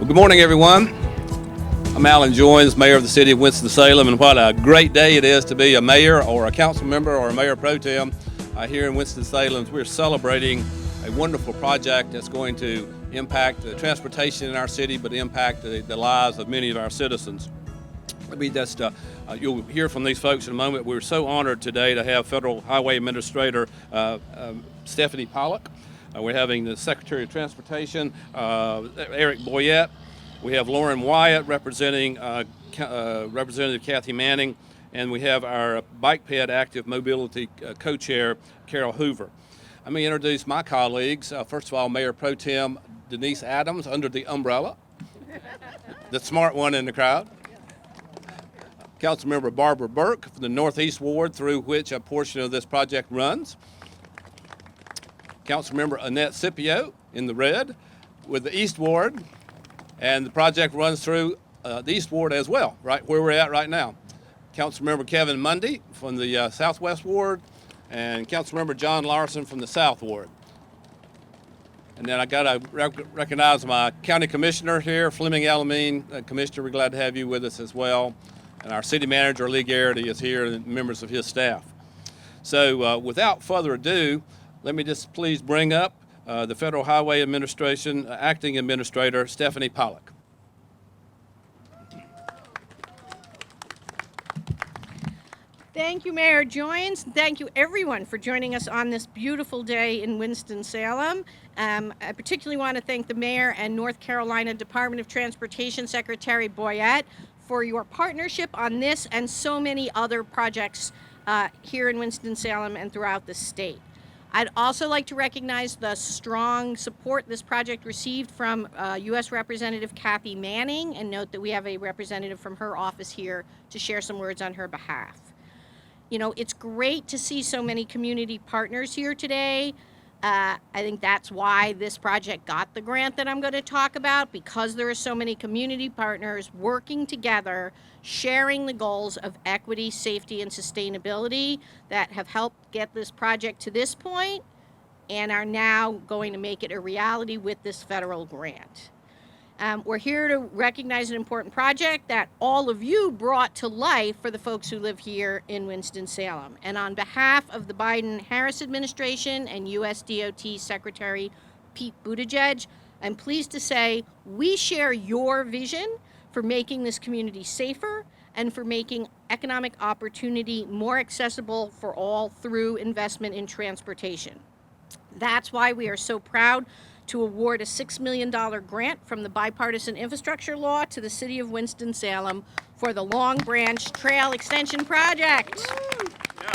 Good morning, everyone. I'm Alan Joins, Mayor of the City of Winston-Salem, and what a great day it is to be a mayor or a council member or a mayor pro tem here in Winston-Salem. We're celebrating a wonderful project that's going to impact the transportation in our city, but impact the lives of many of our citizens. Let me just, you'll hear from these folks in a moment. We're so honored today to have Federal Highway Administrator Stephanie Pollock. We're having the Secretary of Transportation, Eric Boyette. We have Lauren Wyatt representing Representative Kathy Manning, and we have our Bike Ped Active Mobility Co-Chair, Carol Hoover. Let me introduce my colleagues. First of all, Mayor Pro Tem Denise Adams under the umbrella, the smart one in the crowd. Councilmember Barbara Burke from the Northeast Ward, through which a portion of this project runs. Councilmember Annette Scipio in the red with the East Ward, and the project runs through the East Ward as well, right where we're at right now. Councilmember Kevin Mundy from the Southwest Ward, and Councilmember John Larson from the South Ward. And then I got to recognize my county commissioner here, Fleming Alameen. Commissioner, we're glad to have you with us as well. And our city manager, Lee Garrity, is here, and members of his staff. So without further ado, let me just please bring up the Federal Highway Administration Acting Administrator, Stephanie Pollock. Thank you, Mayor Joins. Thank you, everyone, for joining us on this beautiful day in Winston-Salem. I particularly want to thank the Mayor and North Carolina Department of Transportation Secretary Boyette for your partnership on this and so many other projects here in Winston-Salem and throughout the state. I'd also like to recognize the strong support this project received from U.S. Representative Kathy Manning, and note that we have a representative from her office here to share some words on her behalf. You know, it's great to see so many community partners here today. I think that's why this project got the grant that I'm going to talk about, because there are so many community partners working together, sharing the goals of equity, safety, and sustainability that have helped get this project to this point and are now going to make it a reality with this federal grant. We're here to recognize an important project that all of you brought to life for the folks who live here in Winston-Salem. And on behalf of the Biden-Harris administration and U.S. DOT Secretary Pete Buttigieg, I'm pleased to say we share your vision for making this community safer and for making economic opportunity more accessible for all through investment in transportation. That's why we are so proud to award a $6 million grant from the Bipartisan Infrastructure Law to the City of Winston-Salem for the Long Branch Trail Extension Project. Yeah.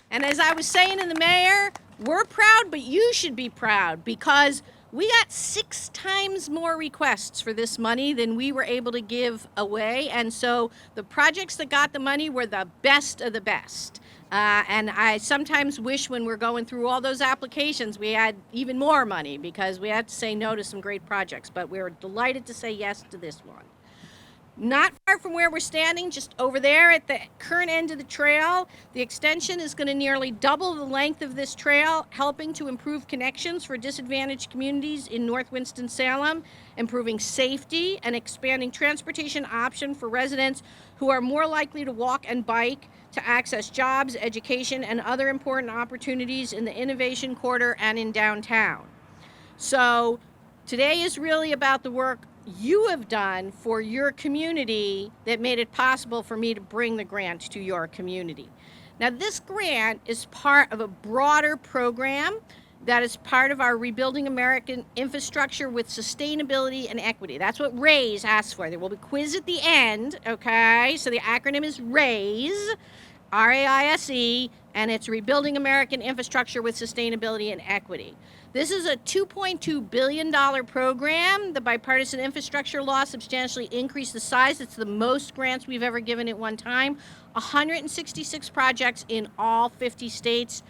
And as I was saying to the mayor, we're proud, but you should be proud, because we got 6 times more requests for this money than we were able to give away. And so the projects that got the money were the best of the best. And I sometimes wish when we're going through all those applications we had even more money, because we had to say no to some great projects, but we're delighted to say yes to this one. Not far from where we're standing, just over there at the current end of the trail, the extension is going to nearly double the length of this trail, helping to improve connections for disadvantaged communities in North Winston-Salem, improving safety and expanding transportation options for residents who are more likely to walk and bike to access jobs, education, and other important opportunities in the Innovation Quarter and in downtown. So today is really about the work you have done for your community that made it possible for me to bring the grant to your community. Now, this grant is part of a broader program that is part of our Rebuilding American Infrastructure with Sustainability and Equity. That's what RAISE asks for. There will be a quiz at the end, okay? So the acronym is RAISE, R-A-I-S-E, and it's Rebuilding American Infrastructure with Sustainability and Equity. This is a $2.2 billion program. The Bipartisan Infrastructure Law substantially increased the size. It's the most grants we've ever given at one time. 166 projects in all 50 states.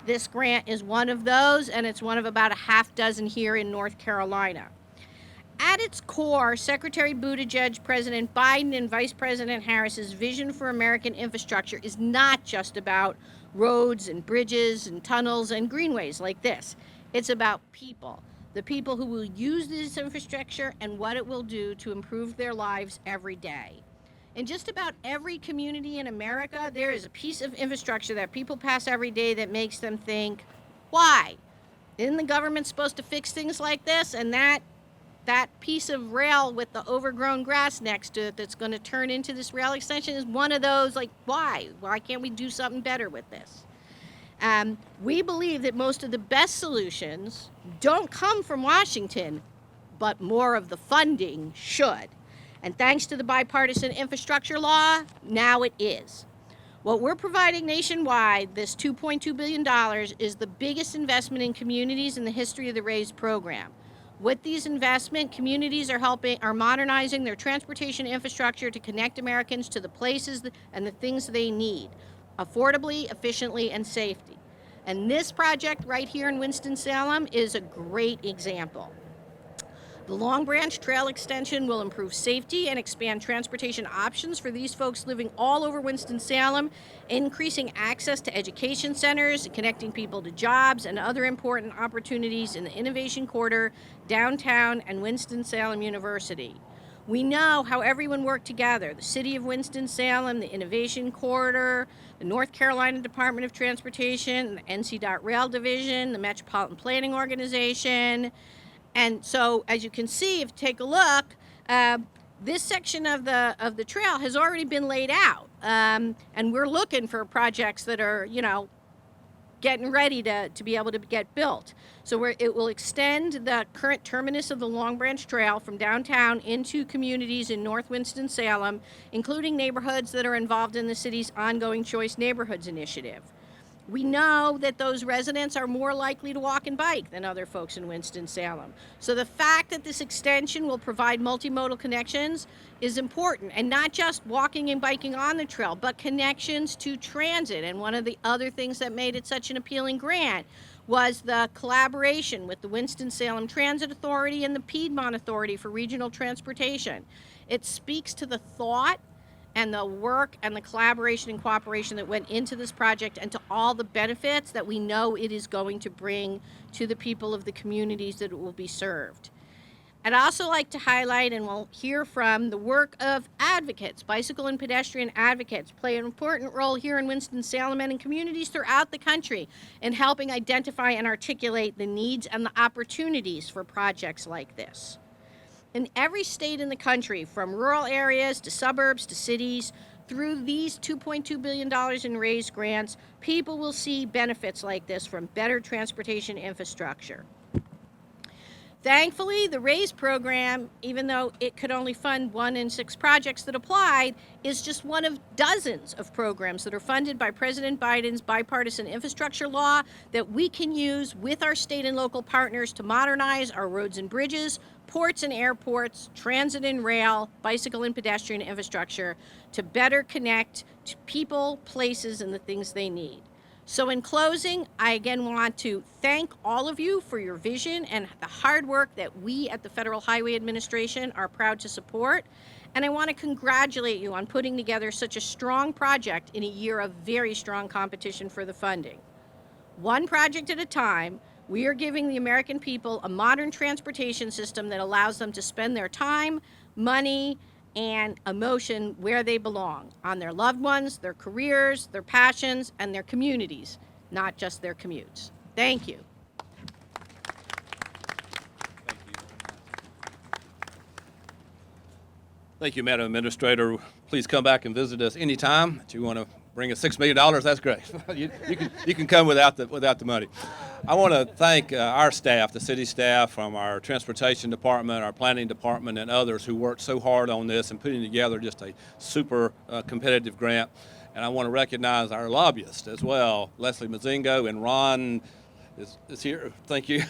This grant is one of those, and it's one of about a half dozen here in North Carolina. At its core, Secretary Buttigieg, President Biden, and Vice President Harris's vision for American infrastructure is not just about roads and bridges and tunnels and greenways like this. It's about people. the people who will use this infrastructure, and what it will do to improve their lives every day. In just about every community in America, there is a piece of infrastructure that people pass every day that makes them think, why? Isn't the government supposed to fix things like this? And that piece of rail with the overgrown grass next to it that's going to turn into this rail extension is one of those, like, why? Why can't we do something better with this? We believe that most of the best solutions don't come from Washington, but more of the funding should. And thanks to the bipartisan infrastructure law, now it is. What we're providing nationwide, this $2.2 billion, is the biggest investment in communities in the history of the RAISE program. With these investments, communities are modernizing their transportation infrastructure to connect Americans to the places and the things they need, affordably, efficiently, and safely. And this project right here in Winston-Salem is a great example. The Long Branch Trail Extension will improve safety and expand transportation options for these folks living all over Winston-Salem, increasing access to education centers, and connecting people to jobs and other important opportunities in the Innovation Corridor, downtown, and Winston-Salem University. We know how everyone worked together, the City of Winston-Salem, the Innovation Corridor, the North Carolina Department of Transportation, the NC Rail Division, the Metropolitan Planning Organization. And so, as you can see, if you take a look, this section of the trail has already been laid out, and we're looking for projects that are, getting ready to be able to get built. So it will extend the current terminus of the Long Branch Trail from downtown into communities in North Winston-Salem, including neighborhoods that are involved in the city's ongoing Choice Neighborhoods initiative. We know that those residents are more likely to walk and bike than other folks in Winston-Salem. So the fact that this extension will provide multimodal connections is important, and not just walking and biking on the trail, but connections to transit. And one of the other things that made it such an appealing grant was the collaboration with the Winston-Salem Transit Authority and the Piedmont Authority for Regional Transportation. It speaks to the thought and the work and the collaboration and cooperation that went into this project, and to all the benefits that we know it is going to bring to the people of the communities that it will be served. I'd also like to highlight, and we'll hear from, the work of advocates. Bicycle and pedestrian advocates play an important role here in Winston-Salem and in communities throughout the country in helping identify and articulate the needs and the opportunities for projects like this. In every state in the country, from rural areas to suburbs to cities, through these $2.2 billion in RAISE grants, people will see benefits like this from better transportation infrastructure. Thankfully, the RAISE program, even though it could only fund 1 in 6 projects that applied, is just one of dozens of programs that are funded by President Biden's bipartisan infrastructure law that we can use with our state and local partners to modernize our roads and bridges, ports and airports, transit and rail, bicycle and pedestrian infrastructure to better connect to people, places, and the things they need. So in closing, I again want to thank all of you for your vision and the hard work that we at the Federal Highway Administration are proud to support. And I want to congratulate you on putting together such a strong project in a year of very strong competition for the funding. One project at a time, we are giving the American people a modern transportation system that allows them to spend their time, money, and emotion where they belong, on their loved ones, their careers, their passions, and their communities, not just their commutes. Thank you. Thank you, Madam Administrator. Please come back and visit us anytime. If you want to bring us $6 million, that's great. you can come without the money. I want to thank our staff, the city staff from our transportation department, our planning department, and others who worked so hard on this and putting together just a super competitive grant. And I want to recognize our lobbyists as well, Leslie Mazingo and Ron is here, thank you,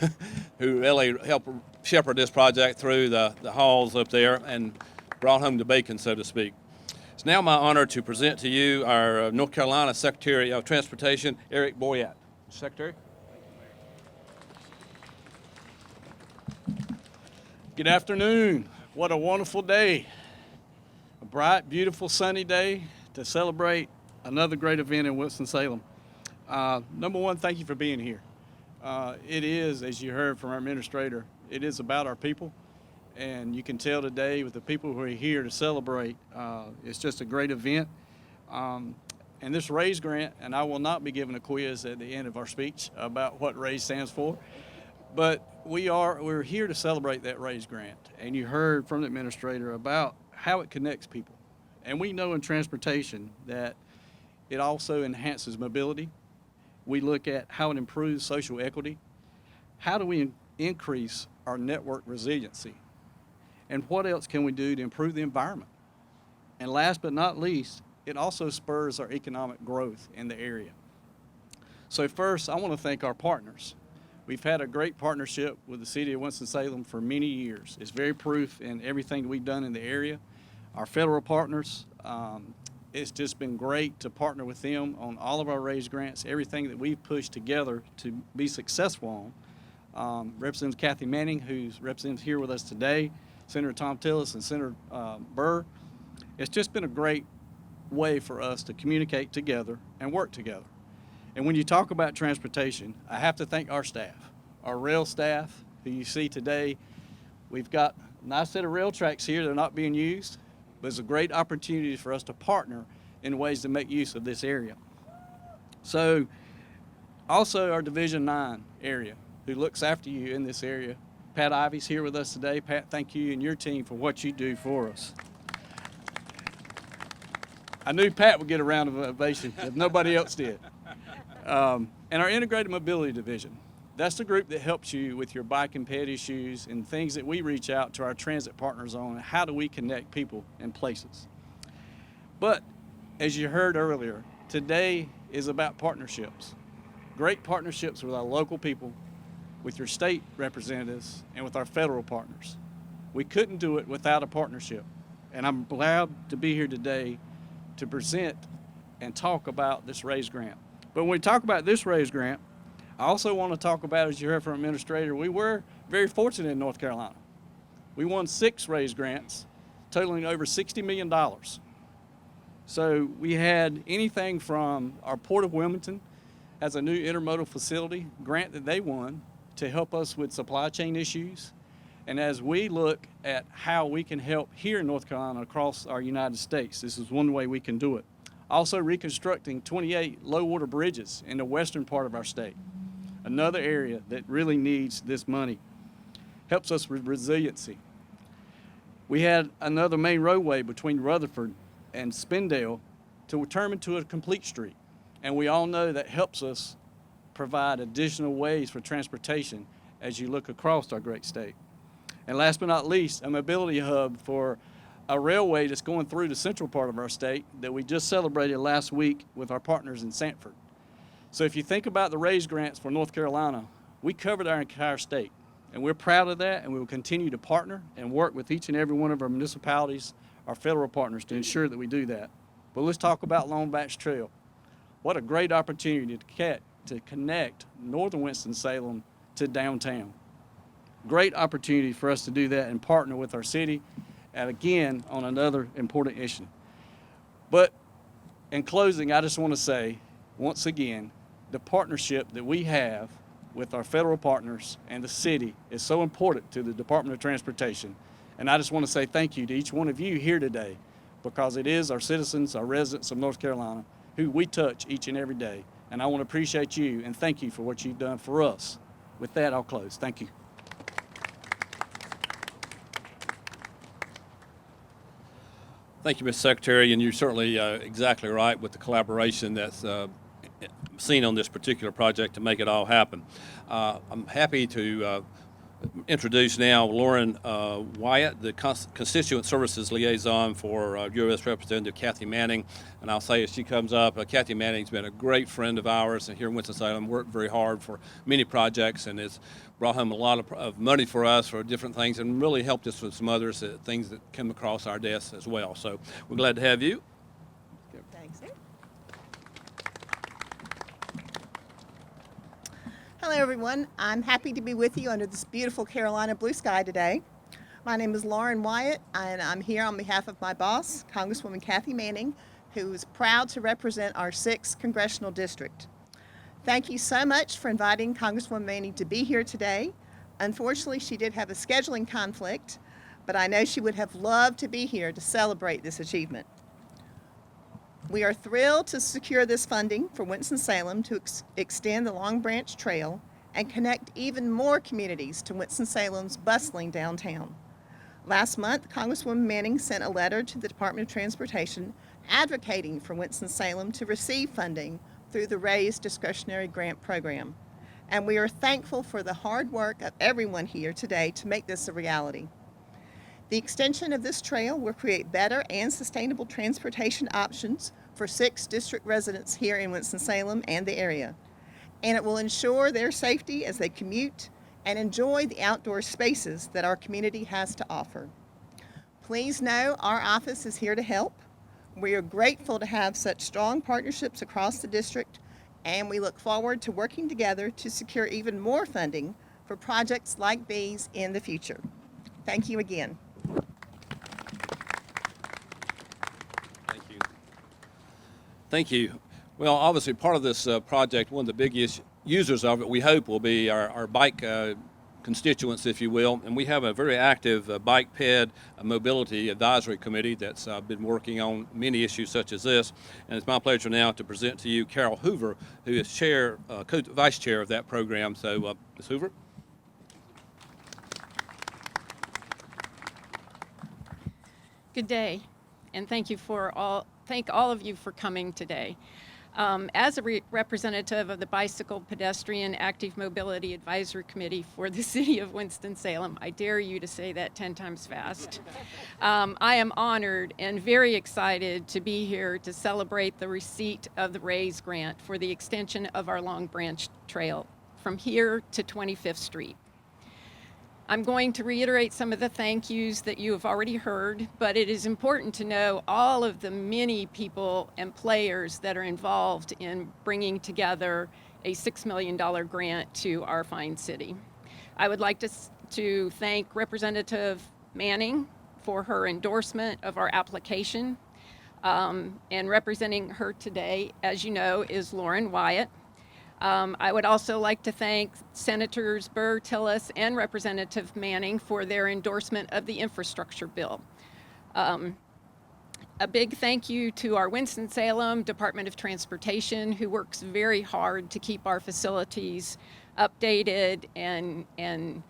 who really helped shepherd this project through the halls up there and brought home the bacon, so to speak. It's now my honor to present to you our North Carolina Secretary of Transportation, Eric Boyett. Secretary. Good afternoon. What a wonderful day. A bright, beautiful, sunny day to celebrate another great event in Winston-Salem. Number one, thank you for being here. It is, as you heard from our administrator, It is about our people. And you can tell today with the people who are here to celebrate, it's just a great event. And this RAISE grant, and I will not be giving a quiz at the end of our speech about what RAISE stands for, but we're here to celebrate that RAISE grant. And you heard from the administrator about how it connects people. And we know in transportation that it also enhances mobility. We look at how it improves social equity. How do we increase our network resiliency? And what else can we do to improve the environment? And last but not least, it also spurs our economic growth in the area. So first, I want to thank our partners. We've had a great partnership with the City of Winston-Salem for many years. It's very proof in everything that we've done in the area. Our federal partners, it's just been great to partner with them on all of our RAISE grants, everything that we've pushed together to be successful on. Representative Kathy Manning, who's represented here with us today, Senator Tom Tillis, and Senator Burr. It's just been a great way for us to communicate together and work together. And when you talk about transportation, I have to thank our staff, our rail staff, who you see today. We've got a nice set of rail tracks here that are not being used, but it's a great opportunity for us to partner in ways to make use of this area. So also our Division 9 area, who looks after you in this area. Pat Ivy's here with us today. Pat, thank you and your team for what you do for us. I knew Pat would get a round of ovation if nobody else did. And our Integrated Mobility Division, that's the group that helps you with your bike and ped issues and things that we reach out to our transit partners on. How do we connect people and places? But as you heard earlier, today is about partnerships. Great partnerships with our local people, with your state representatives, and with our federal partners. We couldn't do it without a partnership. And I'm glad to be here today to present and talk about this RAISE grant. But when we talk about this RAISE grant, I also want to talk about, as you heard from Administrator, we were very fortunate in North Carolina. We won 6 RAISE grants, totaling over $60 million. So we had anything from our Port of Wilmington has a new intermodal facility grant that they won to help us with supply chain issues. And as we look at how we can help here in North Carolina across our United States, this is one way we can do it. Also reconstructing 28 low water bridges in the western part of our state. Another area that really needs this money. Helps us with resiliency. We had another main roadway between Rutherford and Spindale to turn into a complete street. And we all know that helps us provide additional ways for transportation as you look across our great state. And last but not least, a mobility hub for a railway that's going through the central part of our state that we just celebrated last week with our partners in Sanford. So if you think about the RAISE grants for North Carolina, we covered our entire state. And we're proud of that, and we will continue to partner and work with each and every one of our municipalities, our federal partners, to ensure that we do that. But let's talk about Long Branch Trail. What a great opportunity to connect northern Winston-Salem to downtown. Great opportunity for us to do that and partner with our city, and again, on another important issue. But in closing, I just want to say, once again, the partnership that we have with our federal partners and the city is so important to the Department of Transportation. And I just want to say thank you to each one of you here today, because it is our citizens, our residents of North Carolina, who we touch each and every day. And I want to appreciate you and thank you for what you've done for us. With that, I'll close. Thank you. Thank you, Mr. Secretary, and you're certainly exactly right with the collaboration that's seen on this particular project to make it all happen. I'm happy to introduce now Lauren Wyatt, the Constituent Services Liaison for U.S. Representative Kathy Manning. And I'll say as she comes up, Kathy Manning's been a great friend of ours and here in Winston-Salem, worked very hard for many projects and has brought home a lot of money for us for different things and really helped us with some others, things that come across our desks as well. So we're glad to have you. Thanks. Hello, everyone. I'm happy to be with you under this beautiful Carolina blue sky today. My name is Lauren Wyatt, and I'm here on behalf of my boss, Congresswoman Kathy Manning, who is proud to represent our 6th congressional district. Thank you so much for inviting Congresswoman Manning to be here today. Unfortunately, she did have a scheduling conflict, but I know she would have loved to be here to celebrate this achievement. We are thrilled to secure this funding for Winston-Salem to extend the Long Branch Trail and connect even more communities to Winston-Salem's bustling downtown. Last month, Congresswoman Manning sent a letter to the Department of Transportation advocating for Winston-Salem to receive funding through the Raise Discretionary Grant Program. And we are thankful for the hard work of everyone here today to make this a reality. The extension of this trail will create better and sustainable transportation options for 6 district residents here in Winston-Salem and the area. And it will ensure their safety as they commute and enjoy the outdoor spaces that our community has to offer. Please know our office is here to help. We are grateful to have such strong partnerships across the district, and we look forward to working together to secure even more funding for projects like these in the future. Thank you again. Thank you. Well, obviously, part of this project, one of the biggest users of it, we hope, will be our bike constituents, if you will. And we have a very active bike ped mobility advisory committee that's been working on many issues such as this. And it's my pleasure now to present to you Carol Hoover, who is vice chair of that program. So, Ms. Hoover. Good day, and thank all of you for coming today. As a representative of the Bicycle Pedestrian Active Mobility Advisory Committee for the City of Winston-Salem, I dare you to say that 10 times fast. I am honored and very excited to be here to celebrate the receipt of the RAISE grant for the extension of our Long Branch Trail from here to 25th Street. I'm going to reiterate some of the thank yous that you have already heard, but it is important to know all of the many people and players that are involved in bringing together a $6 million grant to our fine city. I would like to thank Representative Manning for her endorsement of our application. And representing her today, as you know, is Lauren Wyatt. I would also like to thank Senators Burr, Tillis, and Representative Manning for their endorsement of the infrastructure bill. A big thank you to our Winston-Salem Department of Transportation, who works very hard to keep our facilities updated and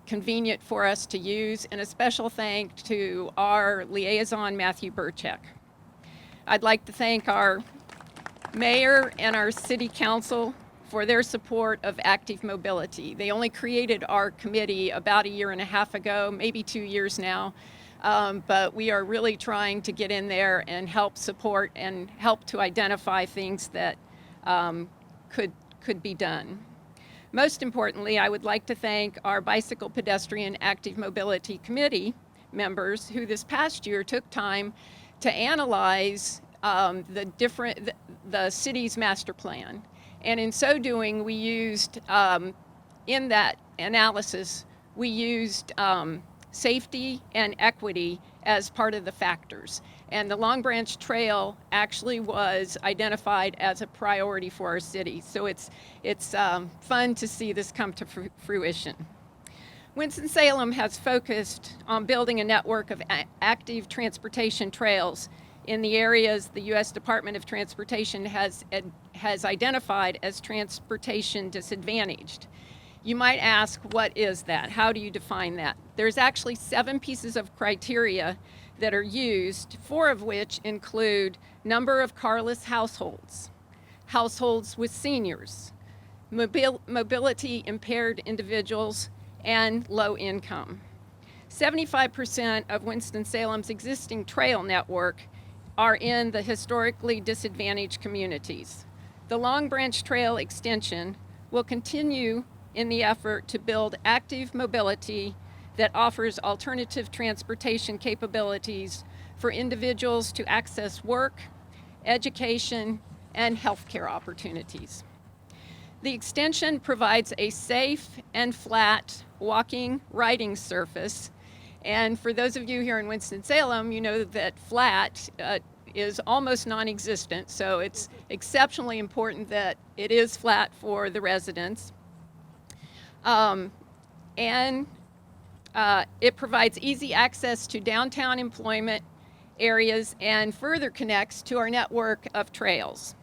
convenient for us to use, and a special thanks to our liaison, Matthew Burchek. I'd like to thank our mayor and our city council for their support of active mobility. They only created our committee about 1.5 years ago, maybe 2 years now, but we are really trying to get in there and help support and help to identify things that could be done. Most importantly, I would like to thank our Bicycle Pedestrian Active Mobility Committee members who this past year took time to analyze the city's master plan. And in so doing, we used, in that analysis, we used safety and equity as part of the factors. And the Long Branch Trail actually was identified as a priority for our city. So it's fun to see this come to fruition. Winston-Salem has focused on building a network of active transportation trails in the areas the U.S. Department of Transportation has identified as transportation disadvantaged. You might ask, what is that? How do you define that? There's actually 7 pieces of criteria that are used, 4 of which include number of carless households, households with seniors, mobility impaired individuals, and low income. 75% of Winston-Salem's existing trail network are in the historically disadvantaged communities. The Long Branch Trail extension will continue in the effort to build active mobility that offers alternative transportation capabilities for individuals to access work, education, and healthcare opportunities. The extension provides a safe and flat walking, riding surface. And for those of you here in Winston-Salem, you know that flat is almost non-existent, so it's exceptionally important that it is flat for the residents. and it provides easy access to downtown employment areas and further connects to our network of trails.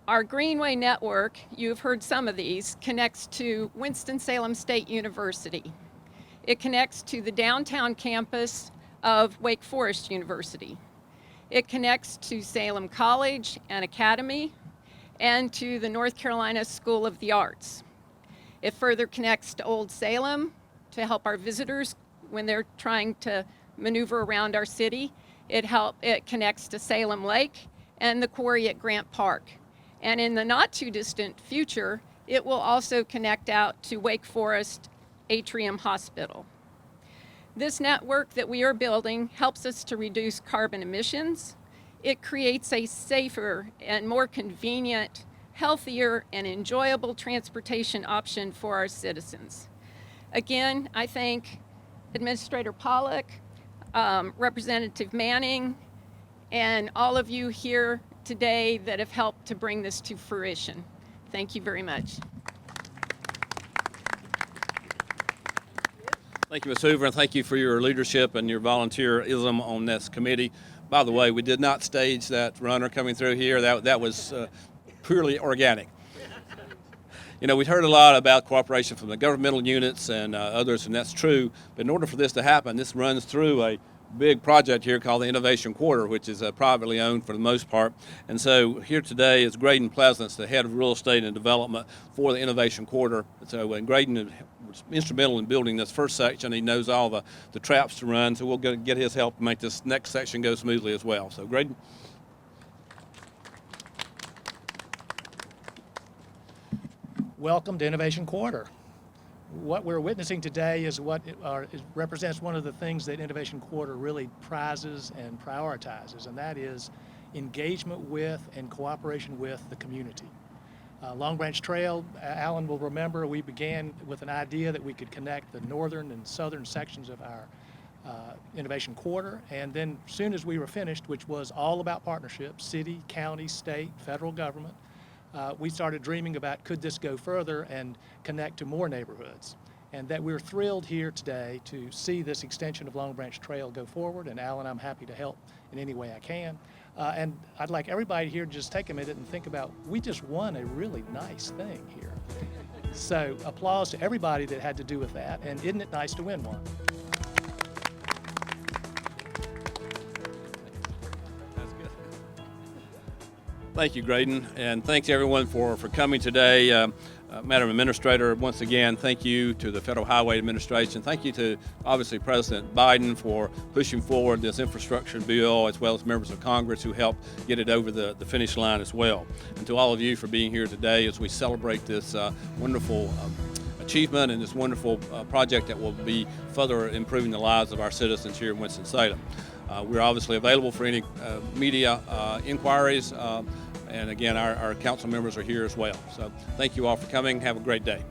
Our Greenway Network, you've heard some of these, connects to Winston-Salem State University. It connects to the downtown campus of Wake Forest University. It connects to Salem College and Academy and to the North Carolina School of the Arts. It further connects to Old Salem to help our visitors when they're trying to maneuver around our city. It connects to Salem Lake and the quarry at Grant Park. And in the not too distant future, it will also connect out to Wake Forest Atrium Hospital. This network that we are building helps us to reduce carbon emissions. It creates a safer and more convenient, healthier, and enjoyable transportation option for our citizens. Again, I thank Administrator Pollock, Representative Manning, and all of you here today that have helped to bring this to fruition. Thank you very much. Thank you, Ms. Hoover, and thank you for your leadership and your volunteerism on this committee. By the way, we did not stage that runner coming through here. That was purely organic. You know, we've heard a lot about cooperation from the governmental units and others, and that's true. But in order for this to happen, this runs through a big project here called the Innovation Quarter, which is privately owned for the most part. And so here today is Graydon Pleasance, the head of real estate and development for the Innovation Quarter. So and Graydon was instrumental in building this first section. He knows all the traps to run, so we'll get his help to make this next section go smoothly as well. So Graydon. Welcome to Innovation Quarter. What we're witnessing today is represents one of the things that Innovation Quarter really prizes and prioritizes, and that is engagement with and cooperation with the community. Long Branch Trail, Alan will remember, we began with an idea that we could connect the northern and southern sections of our Innovation Quarter, and then as soon as we were finished, which was all about partnerships, city, county, state, federal government, we started dreaming about could this go further and connect to more neighborhoods. And that we're thrilled here today to see this extension of Long Branch Trail go forward. And Alan, I'm happy to help in any way I can. And I'd like everybody here to just take a minute and think about, we just won a really nice thing here. So applause to everybody that had to do with that. And isn't it nice to win one? Thank you, Graydon, and thanks everyone for coming today. Madam Administrator, once again, thank you to the Federal Highway Administration. Thank you to, obviously, President Biden for pushing forward this infrastructure bill, as well as members of Congress who helped get it over the finish line as well. And to all of you for being here today as we celebrate this wonderful achievement and this wonderful project that will be further improving the lives of our citizens here in Winston-Salem. We're obviously available for any media inquiries. And again, our council members are here as well. So thank you all for coming. Have a great day.